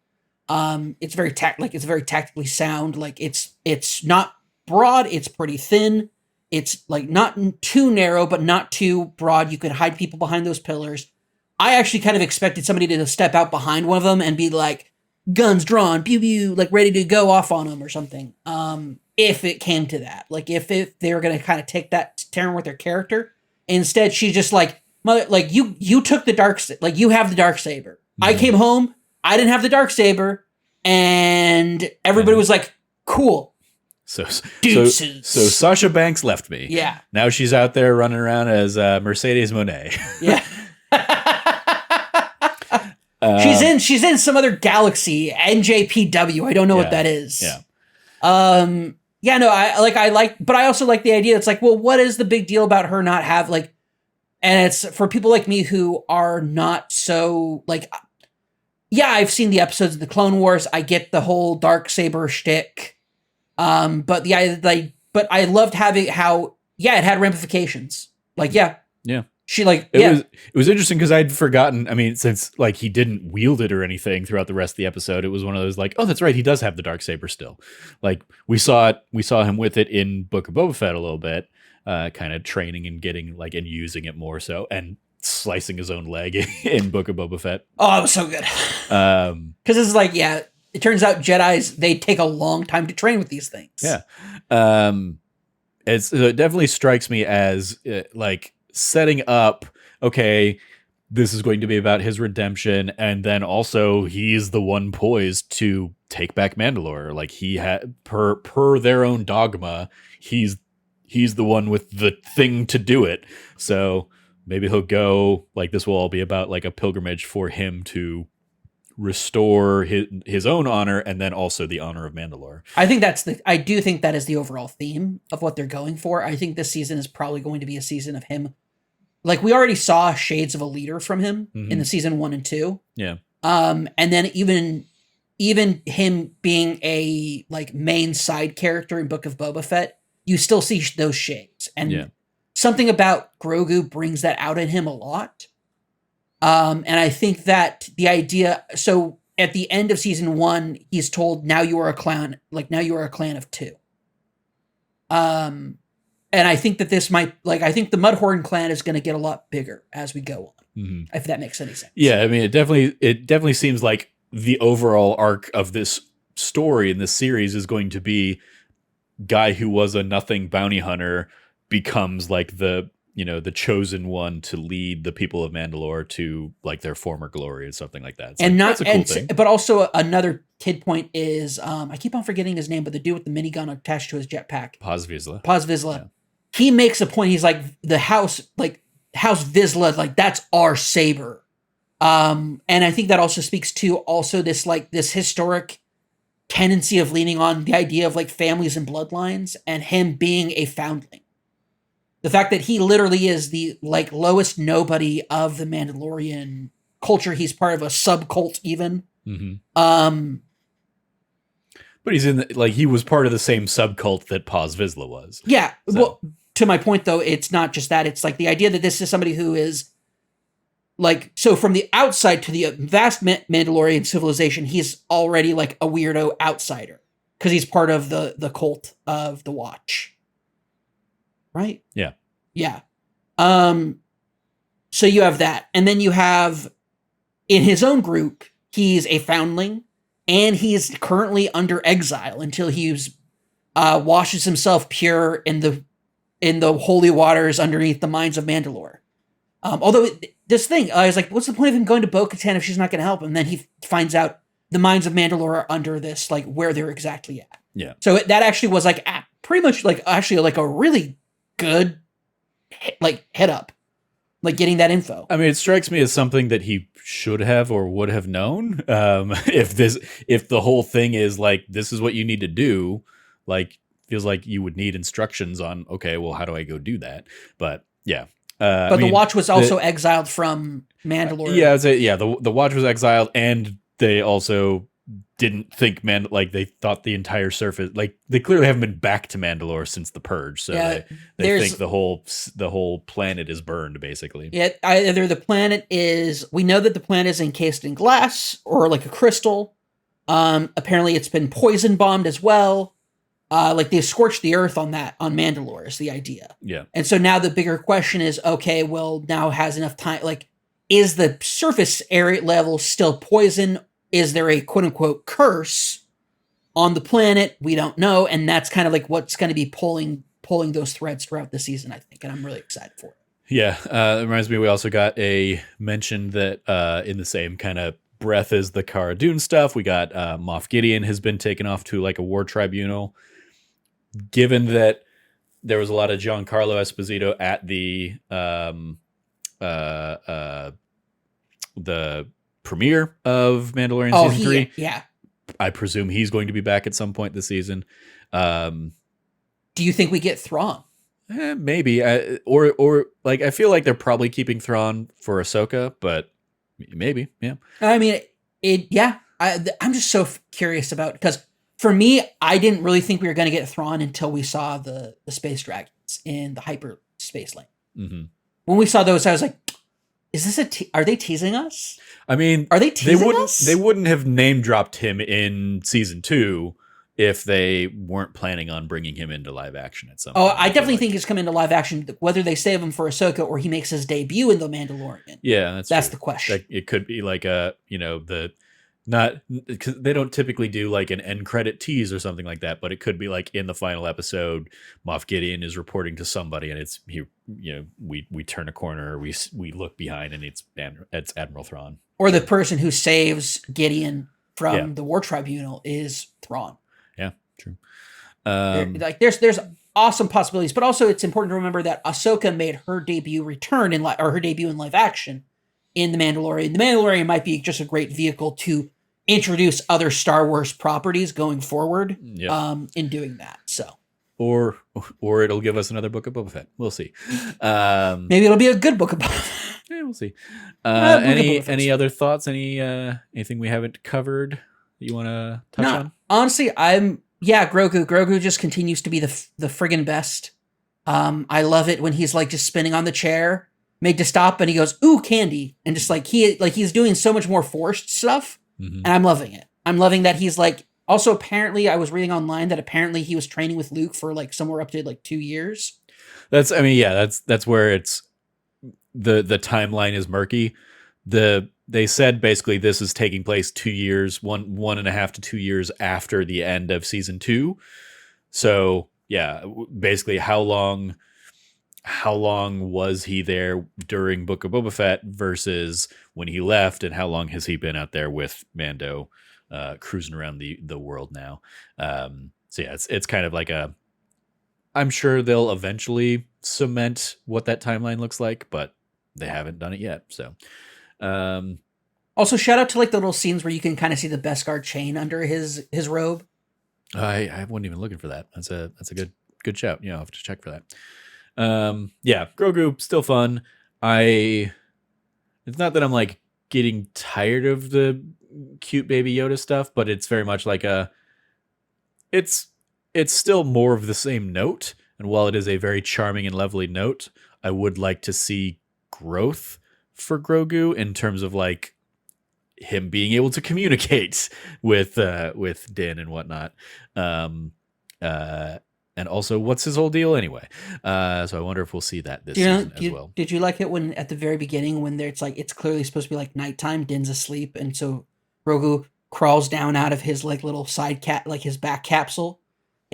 Speaker 2: It's very it's very tactically sound. Like it's not broad. It's pretty thin. It's like not too narrow, but not too broad. You could hide people behind those pillars. I actually kind of expected somebody to step out behind one of them and be like, guns drawn, pew pew, like ready to go off on them or something. If it came to that, like if they were going to kind of take that turn with their character. Instead, she's just like, mother, like you took the you have the dark saber. Mm-hmm. I came home, I didn't have the dark saber, and everybody was like, cool. So
Speaker 1: Sasha Banks left me.
Speaker 2: Yeah.
Speaker 1: Now she's out there running around as Mercedes Monet.
Speaker 2: Yeah. She's in some other galaxy, NJPW. I don't know what that is.
Speaker 1: Yeah.
Speaker 2: Yeah, no, but I also like the idea. It's like, well, what is the big deal about her not have like, and it's for people like me who are not so like, yeah, I've seen the episodes of the Clone Wars. I get the whole Darksaber shtick. But I loved having how, yeah, it had ramifications. Like, yeah. She like,
Speaker 1: it was interesting because I'd forgotten. I mean, since like he didn't wield it or anything throughout the rest of the episode, it was one of those like, oh, that's right, he does have the Darksaber still. Like we saw him with it in Book of Boba Fett a little bit, kind of training and getting like and using it more so, and slicing his own leg in Book of Boba Fett.
Speaker 2: Oh, it was so good. Because it's like, yeah, it turns out Jedis, they take a long time to train with these things.
Speaker 1: Yeah, it definitely strikes me as like setting up, okay, this is going to be about his redemption, and then also he's the one poised to take back Mandalore. Like he had per their own dogma, he's the one with the thing to do it. So maybe he'll go, like this will all be about like a pilgrimage for him to restore his own honor and then also the honor of Mandalore.
Speaker 2: I do think that is the overall theme of what they're going for. I think this season is probably going to be a season of him. Like we already saw shades of a leader from him in the season 1 and 2.
Speaker 1: Yeah.
Speaker 2: And then even him being a like main side character in Book of Boba Fett, you still see those shades. And something about Grogu brings that out in him a lot. And I think that the idea, so at the end of season 1, he's told, now you are a clan, like now you are a clan of 2. And I think that this might, like, I think the Mudhorn clan is going to get a lot bigger as we go on, if that makes any sense.
Speaker 1: Yeah, I mean, it definitely seems like the overall arc of this story in this series is going to be guy who was a nothing bounty hunter becomes like the chosen one to lead the people of Mandalore to like their former glory or something like that.
Speaker 2: And
Speaker 1: like, that's a cool thing.
Speaker 2: But also another kid point is, I keep on forgetting his name, but the dude with the minigun attached to his jetpack.
Speaker 1: Paz Vizsla.
Speaker 2: Yeah. He makes a point. He's like, the House Vizsla, like that's our saber. And I think that also speaks to also this historic tendency of leaning on the idea of like families and bloodlines, and him being a foundling. The fact that he literally is the like lowest nobody of the Mandalorian culture. He's part of a subcult even.
Speaker 1: But he's he was part of the same subcult that Paz Vizsla was.
Speaker 2: Yeah.
Speaker 1: So.
Speaker 2: Well, to my point though, it's not just that. It's like the idea that this is somebody who is like, so from the outside to the vast Mandalorian civilization, he's already like a weirdo outsider because he's part of the cult of the Watch. Right?
Speaker 1: Yeah.
Speaker 2: Yeah. So you have that. And then you have, in his own group, he's a foundling, and he's currently under exile until he's washes himself pure in the holy waters underneath the mines of Mandalore. Although this thing, I was like, what's the point of him going to Bo-Katan if she's not going to help him? And then he finds out the mines of Mandalore are under this, like where they're exactly at.
Speaker 1: Yeah.
Speaker 2: So that actually was like pretty much like actually like a really good head up, like getting that info.
Speaker 1: I mean, it strikes me as something that he should have or would have known. If the whole thing is like, this is what you need to do, like feels like you would need instructions on, okay, well, how do I go do that? But yeah.
Speaker 2: But the Watch was also exiled from Mandalore.
Speaker 1: The Watch was exiled, and they also didn't think they thought the entire surface, like they clearly haven't been back to Mandalore since the Purge, so they think the whole planet is burned basically.
Speaker 2: Yeah, either the planet is, we know that the planet is encased in glass or like a crystal. Apparently it's been poison bombed as well. Like they've scorched the earth on Mandalore is the idea.
Speaker 1: Yeah.
Speaker 2: And so now the bigger question is, okay, well, now has enough time, like, is the surface area level still poison? Is there a quote unquote curse on the planet? We don't know. And that's kind of like what's going to be pulling those threads throughout the season, I think. And I'm really excited for it.
Speaker 1: Yeah. It reminds me, we also got a mention that in the same kind of breath as the Cara Dune stuff, we got Moff Gideon has been taken off to like a war tribunal. Given that there was a lot of Giancarlo Esposito at the premiere of Mandalorian season 3.
Speaker 2: Yeah.
Speaker 1: I presume he's going to be back at some point this season.
Speaker 2: Do you think we get Thrawn?
Speaker 1: Maybe. Or like, I feel like they're probably keeping Thrawn for Ahsoka, but maybe, yeah.
Speaker 2: I mean, I'm just so curious about, because for me, I didn't really think we were going to get Thrawn until we saw the space dragons in the hyperspace lane.
Speaker 1: Mm-hmm.
Speaker 2: When we saw those, I was like, is this are they teasing us?
Speaker 1: I mean,
Speaker 2: are they teasing us?
Speaker 1: They wouldn't have name dropped him in season 2 if they weren't planning on bringing him into live action at some point.
Speaker 2: I definitely think he's coming to live action, whether they save him for Ahsoka or he makes his debut in The Mandalorian.
Speaker 1: Yeah,
Speaker 2: that's the question.
Speaker 1: Like, it could be like because they don't typically do like an end credit tease or something like that, but it could be like in the final episode, Moff Gideon is reporting to somebody, and we turn a corner, we look behind, and it's Admiral Thrawn,
Speaker 2: or the person who saves Gideon from the War Tribunal is Thrawn.
Speaker 1: Yeah, true.
Speaker 2: There's awesome possibilities, but also it's important to remember that Ahsoka made her debut her debut in live action in The Mandalorian. The Mandalorian might be just a great vehicle to introduce other Star Wars properties going forward. In doing that, so
Speaker 1: or it'll give us another Book of Boba Fett. We'll see.
Speaker 2: Maybe it'll be a good Book of Boba Fett.
Speaker 1: Yeah, we'll see. Any other thoughts? Anything we haven't covered that you want to touch on?
Speaker 2: Honestly, Grogu. Grogu just continues to be the friggin' best. I love it when he's like just spinning on the chair, made to stop, and he goes, "Ooh, candy," and just like he's doing so much more forced stuff, and I'm loving it. I'm loving that he's like. Also, apparently, I was reading online that apparently he was training with Luke for like somewhere up to like 2 years.
Speaker 1: That's where it's the timeline is murky. They said basically this is taking place 2 years, 1.5 to 2 years after the end of season 2. So yeah, basically how long was he there during Book of Boba Fett versus when he left, and how long has he been out there with Mando, cruising around the world now? So yeah, it's kind of like I'm sure they'll eventually cement what that timeline looks like, but they haven't done it yet. So,
Speaker 2: also shout out to like the little scenes where you can kind of see the Beskar chain under his robe.
Speaker 1: I wasn't even looking for that. That's a good shout. Yeah, I'll have to check for that. Yeah, Grogu still fun. It's not that I'm like getting tired of the cute baby Yoda stuff, but it's very much like it's still more of the same note. And while it is a very charming and lovely note, I would like to see growth for Grogu in terms of like him being able to communicate with Din and whatnot. And also, what's his whole deal anyway? So I wonder if we'll see that this season as well.
Speaker 2: Did you like it when at the very beginning when it's clearly supposed to be like nighttime, Din's asleep, and so Grogu crawls down out of his like little his back capsule,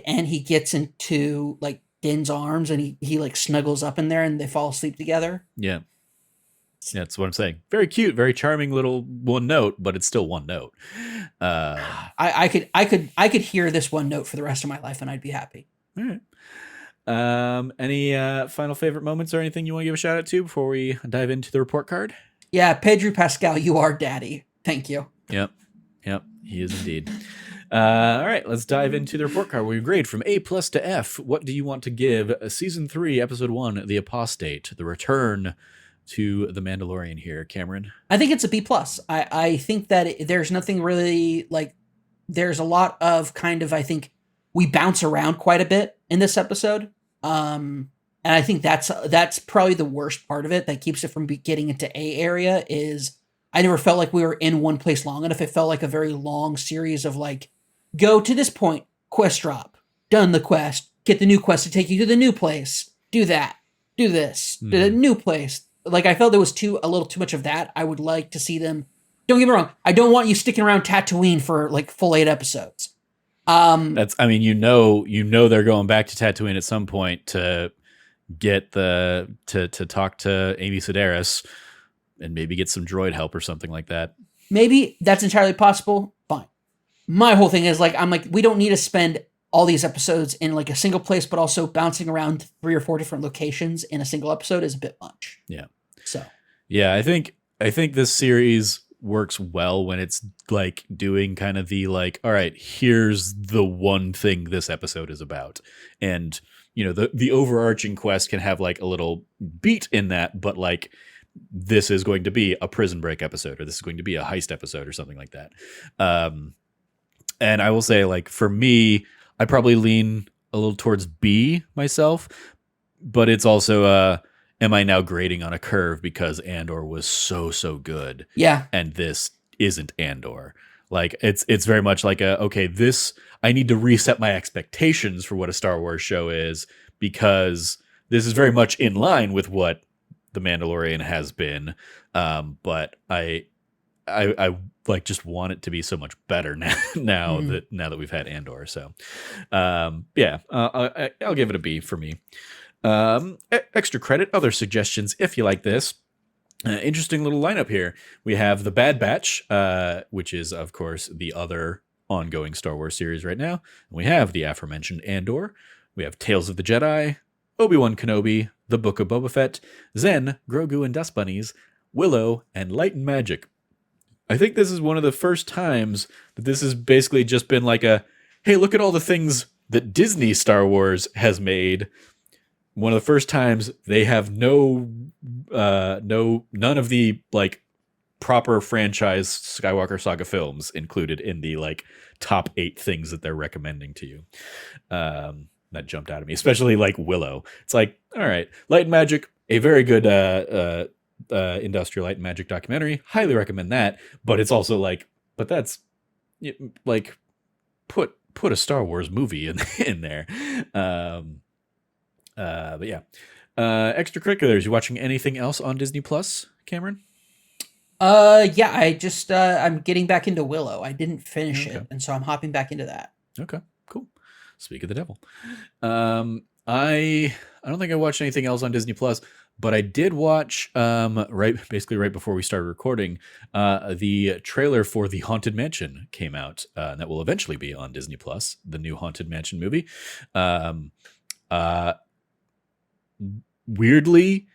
Speaker 2: and he gets into like Din's arms, and he like snuggles up in there, and they fall asleep together.
Speaker 1: Yeah. Yeah, that's what I'm saying. Very cute, very charming little one note, but it's still one note.
Speaker 2: I could hear this one note for the rest of my life, and I'd be happy.
Speaker 1: All right. Any final favorite moments or anything you want to give a shout out to before we dive into the report card?
Speaker 2: Yeah, Pedro Pascal, you are daddy. Thank you.
Speaker 1: Yep, he is indeed. All right, let's dive into the report card. We grade from A+ to F. What do you want to give Season 3, Episode 1, The Apostate, the return to The Mandalorian here, Cameron?
Speaker 2: I think it's a B+. I think that there's nothing really like, there's a lot of kind of, I think we bounce around quite a bit in this episode. And I think that's probably the worst part of it that keeps it from getting into A area is I never felt like we were in one place long enough. It felt like a very long series of like, go to this point, quest drop, done the quest, get the new quest to take you to the new place, do that, do this, to the new place. Like I felt there was a little too much of that. I would like to see them. Don't get me wrong. I don't want you sticking around Tatooine for like full 8 episodes.
Speaker 1: They're going back to Tatooine at some point to get to talk to Amy Sedaris and maybe get some droid help or something like that.
Speaker 2: Maybe that's entirely possible. Fine. My whole thing is like, I'm like, we don't need to spend all these episodes in like a single place, but also bouncing around 3 or 4 different locations in a single episode is a bit much.
Speaker 1: Yeah.
Speaker 2: So.
Speaker 1: Yeah, I think this series works well when it's like doing kind of the like, all right, here's the one thing this episode is about. And, you know, the overarching quest can have like a little beat in that, but like this is going to be a prison break episode, or this is going to be a heist episode or something like that. And I will say, like, for me, I probably lean a little towards B myself, but it's also, am I now grading on a curve because Andor was so good?
Speaker 2: Yeah.
Speaker 1: And this isn't Andor. Like, it's very much like okay, this, I need to reset my expectations for what a Star Wars show is, because this is very much in line with what The Mandalorian has been. But I like just want it to be so much better now that we've had Andor. So, I'll give it a B for me. Extra credit, other suggestions if you like this. Interesting little lineup here. We have The Bad Batch, which is, of course, the other ongoing Star Wars series right now. And we have the aforementioned Andor. We have Tales of the Jedi, Obi-Wan Kenobi, The Book of Boba Fett, Zen, Grogu and Dust Bunnies, Willow, and Light and Magic. I think this is one of the first times that this has basically just been like a, hey, look at all the things that Disney Star Wars has made. One of the first times they have none of the like proper franchise Skywalker Saga films included in the like top 8 things that they're recommending to you. That jumped out at me, especially like Willow. It's like, all right, Light and Magic, a very good industrial light and magic documentary. Highly recommend that. But it's also like, but that's like put a Star Wars movie in there. But yeah, extracurriculars. You watching anything else on Disney Plus, Cameron?
Speaker 2: Yeah, I just I'm getting back into Willow. I didn't finish it, and so I'm hopping back into that.
Speaker 1: Okay, cool. Speak of the devil. I don't think I watched anything else on Disney Plus, but I did watch right before we started recording, the trailer for The Haunted Mansion came out, and that will eventually be on Disney Plus, the new Haunted Mansion movie. Weirdly,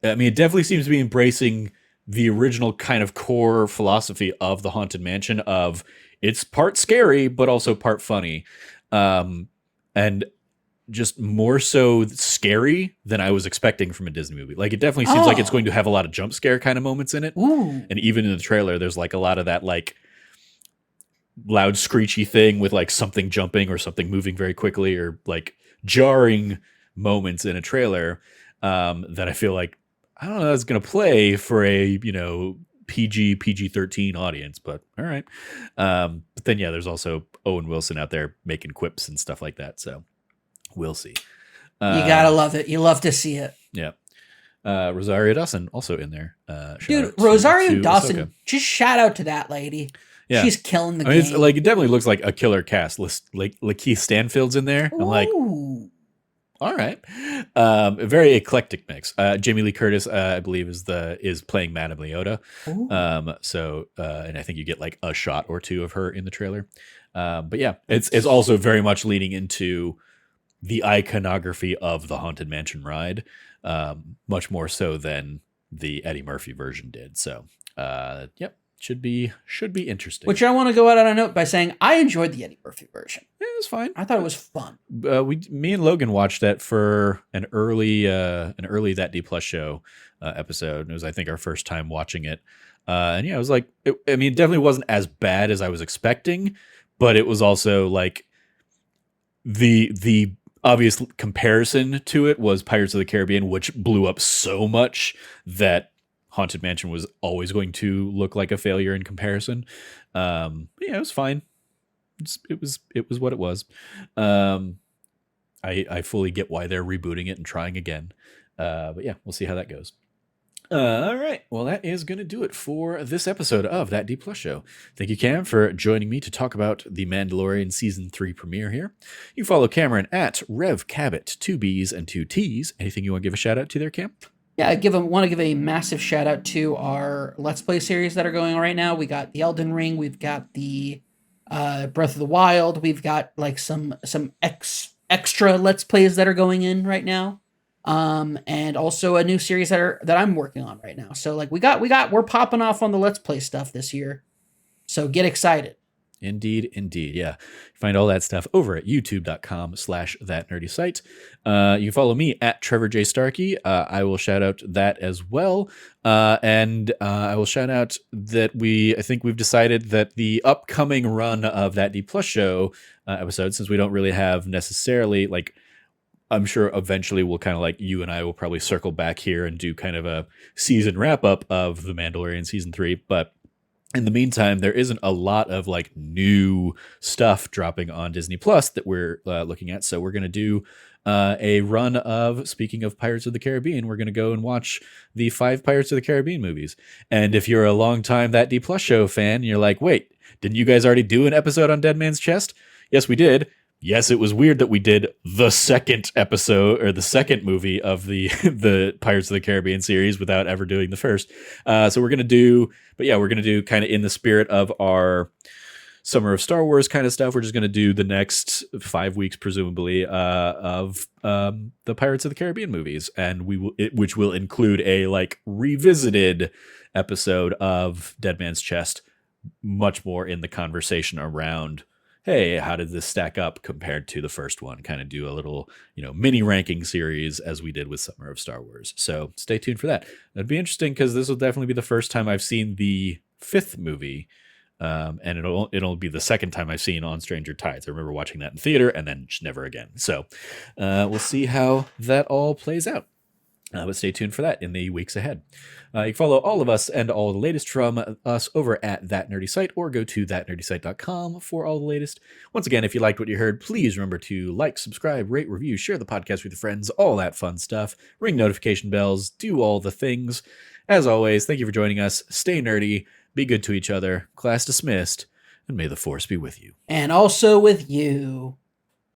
Speaker 1: I mean, it definitely seems to be embracing the original kind of core philosophy of the Haunted Mansion of it's part scary, but also part funny. And just more so scary than I was expecting from a Disney movie. Like, it definitely seems like it's going to have a lot of jump scare kind of moments in it.
Speaker 2: Ooh.
Speaker 1: And even in the trailer, there's like a lot of that like loud screechy thing with like something jumping or something moving very quickly, or like jarring moments in a trailer that I feel like, I don't know, that's going to play for a, you know, PG-13 audience, but all right. But then, yeah, there's also Owen Wilson out there making quips and stuff like that. So we'll see.
Speaker 2: You gotta love it. You love to see it.
Speaker 1: Yeah. Rosario Dawson also in there.
Speaker 2: Dude, Rosario Dawson, Ahsoka. Just shout out to that lady. Yeah. She's killing the game.
Speaker 1: It's like, it definitely looks like a killer cast. Like Lakeith Stanfield's in there.
Speaker 2: Ooh.
Speaker 1: I'm like, all right. A very eclectic mix. Jamie Lee Curtis, I believe, is playing Madame Leota. And I think you get like a shot or two of her in the trailer. But yeah, it's also very much leaning into the iconography of the Haunted Mansion ride, much more so than the Eddie Murphy version did. So, yep. Should be interesting.
Speaker 2: Which I want to go out on a note by saying I enjoyed the Eddie Murphy version.
Speaker 1: Yeah, it was fine.
Speaker 2: I thought it was fun.
Speaker 1: Me and Logan watched that for an early That D Plus show episode. And it was, I think, our first time watching it. And yeah, it was like, it definitely wasn't as bad as I was expecting, but it was also like the obvious comparison to it was Pirates of the Caribbean, which blew up so much that Haunted Mansion was always going to look like a failure in comparison. Yeah, it was fine. It was what it was. I fully get why they're rebooting it and trying again. But yeah, we'll see how that goes. All right. Well, that is going to do it for this episode of That D Plus Show. Thank you, Cam, for joining me to talk about The Mandalorian Season 3 premiere here. You follow Cameron at Rev Cabot, 2 B's and 2 T's. Anything you want to give a shout out to there, Cam?
Speaker 2: Yeah, I want to give a massive shout out to our Let's Play series that are going on right now. We got the Elden Ring, we've got the Breath of the Wild, we've got like some extra Let's Plays that are going in right now. And also a new series that I'm working on right now. So like we're popping off on the Let's Play stuff this year. So get excited.
Speaker 1: Indeed. Yeah. Find all that stuff over at youtube.com/thatnerdysite. You can follow me at Trevor J. Starkey. I will shout out that as well. And I will shout out that I think we've decided that the upcoming run of that D Plus show episode, since we don't really have necessarily like, I'm sure eventually we'll kind of like, you and I will probably circle back here and do kind of a season wrap up of The Mandalorian season 3. But in the meantime, there isn't a lot of like new stuff dropping on Disney Plus that we're looking at. So we're going to do a run of, speaking of Pirates of the Caribbean, we're going to go and watch the 5 Pirates of the Caribbean movies. And if you're a long time That D Plus show fan, you're like, wait, didn't you guys already do an episode on Dead Man's Chest? Yes, we did. Yes, it was weird that we did the second episode or the second movie of the the Pirates of the Caribbean series without ever doing the first. So we're gonna do kind of in the spirit of our Summer of Star Wars kind of stuff. We're just gonna do the next 5 weeks, presumably, of the Pirates of the Caribbean movies, and which will include a like revisited episode of Dead Man's Chest, much more in the conversation around, hey, how did this stack up compared to the first one? Kind of do a little, mini ranking series as we did with Summer of Star Wars. So stay tuned for that. That'd be interesting because this will definitely be the first time I've seen the 5th movie. And it'll be the second time I've seen On Stranger Tides. I remember watching that in theater and then just never again. So we'll see how that all plays out. But stay tuned for that in the weeks ahead. You can follow all of us and all the latest from us over at That Nerdy Site, or go to thatnerdysite.com for all the latest. Once again, if you liked what you heard, please remember to like, subscribe, rate, review, share the podcast with your friends, all that fun stuff. Ring notification bells, do all the things. As always, thank you for joining us. Stay nerdy, be good to each other. Class dismissed, and may the Force be with you.
Speaker 2: And also with you.